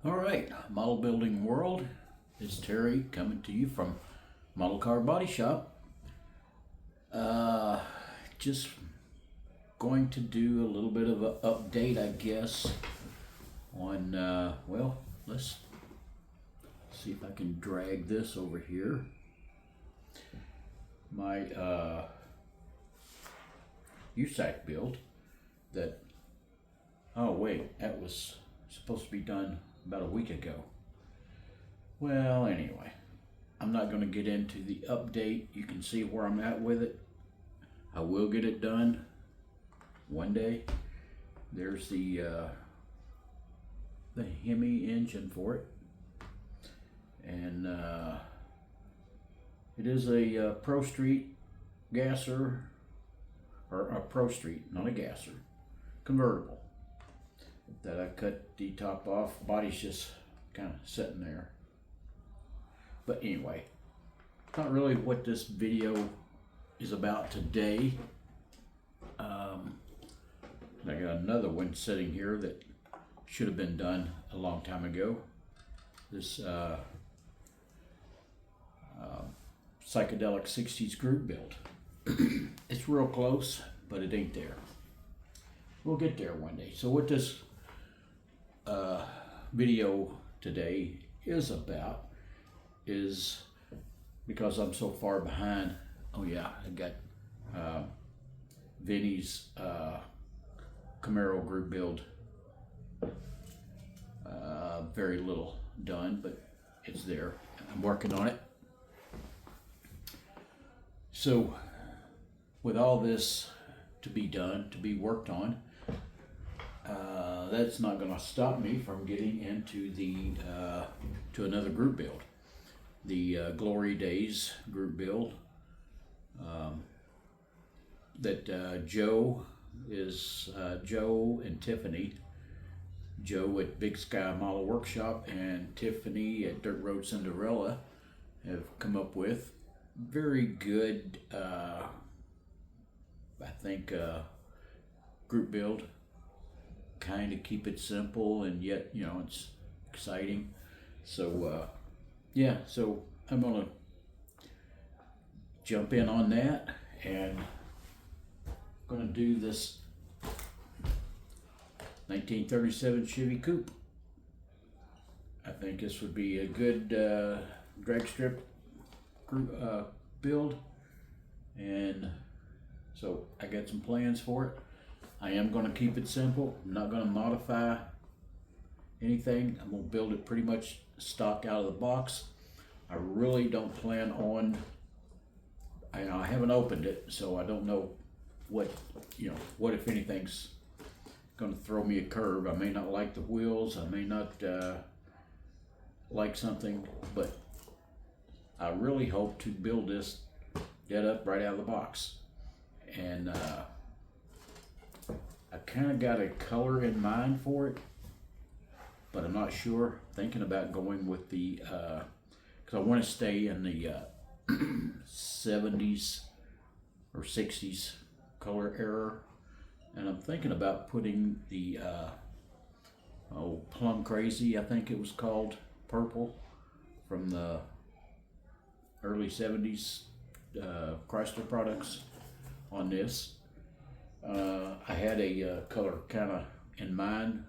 All right, model building world. It's Terry coming to you from Model Car Body Shop. Just going to do a little bit of an update, I guess, on, well, let's see if I can drag this over here. My USAC build that, oh wait, that was supposed to be done about a week ago. Well, anyway, I'm not going to get into the update. You can see where I'm at with it. I will get it done one day. There's the Hemi engine for it, and it is a Pro Street gasser, or a Pro Street, not a gasser, convertible that I cut the top off. Body's just kind of sitting there. But anyway, not really what this video is about today. I got another one sitting here that should have been done a long time ago. This psychedelic 60s group build. It's real close, but it ain't there. We'll get there one day. So what this video today is about is, because I'm so far behind. Oh yeah, I got Vinny's Camaro group build. Very little done, but it's there. I'm working on it. So with all this to be done, to be worked on, that's not going to stop me from getting into the to another group build, the Glory Days group build. That Joe and Tiffany. Joe at Big Sky Model Workshop and Tiffany at Dirt Road Cinderella have come up with. Very good, I think, group build. Kind of keep it simple and yet, you know, it's exciting. So, yeah, so I'm going to jump in on that and going to do this 1937 Chevy Coupe. I think this would be a good drag strip build, and so I got some plans for it. I am going to keep it simple. I'm not going to modify anything. I'm going to build it pretty much stock out of the box. I really don't plan on, I haven't opened it, so I don't know what, what if anything's going to throw me a curve. I may not like the wheels, I may not like something, but I really hope to build this dead up right out of the box. And I kind of got a color in mind for it, but I'm not sure. Thinking about going with the, because I want to stay in the 70s or 60s color era. And I'm thinking about putting the Plum Crazy, I think it was called, purple from the early 70s Chrysler products on this. I had a color kind of in mind.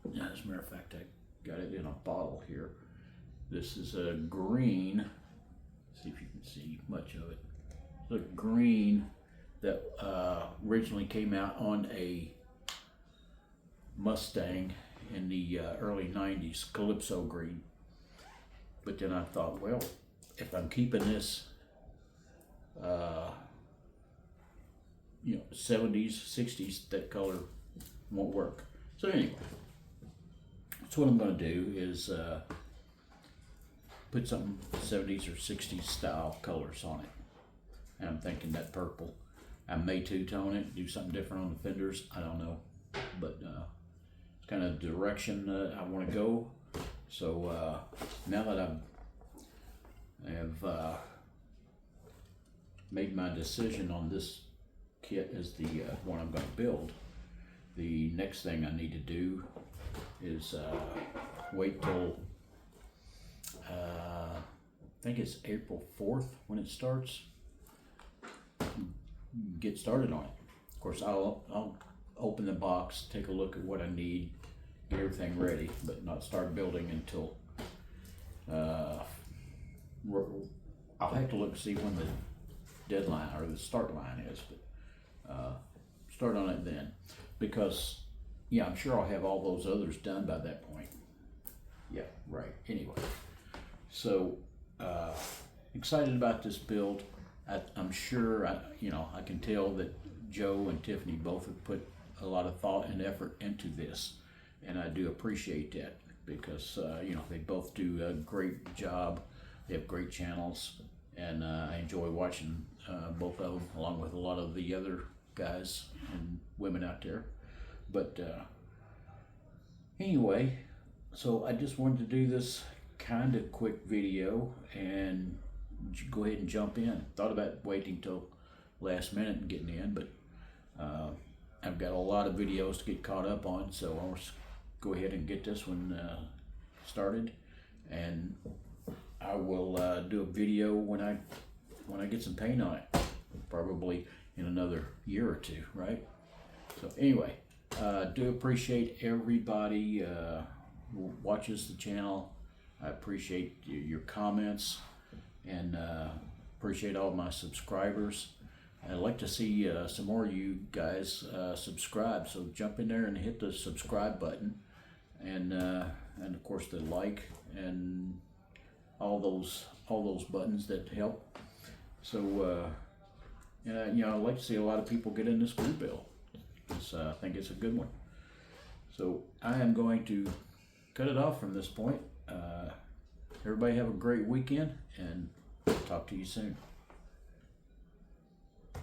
As a matter of fact, I got it in a bottle here. This is a green. See if you can see much of it. It's a green that originally came out on a Mustang in the early 90s, Calypso green. But then I thought, well, if I'm keeping this 70s, 60s, that color won't work. So anyway, so what I'm going to do is put some 70s or 60s style colors on it. And I'm thinking that purple. I may two-tone it, do something different on the fenders. I don't know, but it's kind of the direction I want to go. So now that I have made my decision on this kit as the one I'm going to build, the next thing I need to do is wait till I think it's April 4th when it starts. Get started on it. Of course, I'll open the box, take a look at what I need, get everything ready, but not start building until I'll have to look and see when the deadline or the start line is, but start on it then, because yeah, I'm sure I'll have all those others done by that point. Yeah, right. Anyway, so excited about this build. I'm sure I can tell that Joe and Tiffany both have put a lot of thought and effort into this, and I do appreciate that, because they both do a great job. They have great channels, and I enjoy watching both of them, along with a lot of the other guys and women out there. But anyway, so I just wanted to do this kind of quick video and go ahead and jump in. Thought about waiting till last minute and getting in, but I've got a lot of videos to get caught up on, so I'll just go ahead and get this one started, and I will do a video when I get some paint on it, probably in another year or two, right? So anyway, do appreciate everybody who watches the channel. I appreciate your comments, and appreciate all my subscribers. I'd like to see some more of you guys subscribe, so jump in there and hit the subscribe button, and of course the like and all those buttons that help. So I'd like to see a lot of people get in this glue bill, because I think it's a good one. So I am going to cut it off from this point. Everybody have a great weekend, and talk to you soon.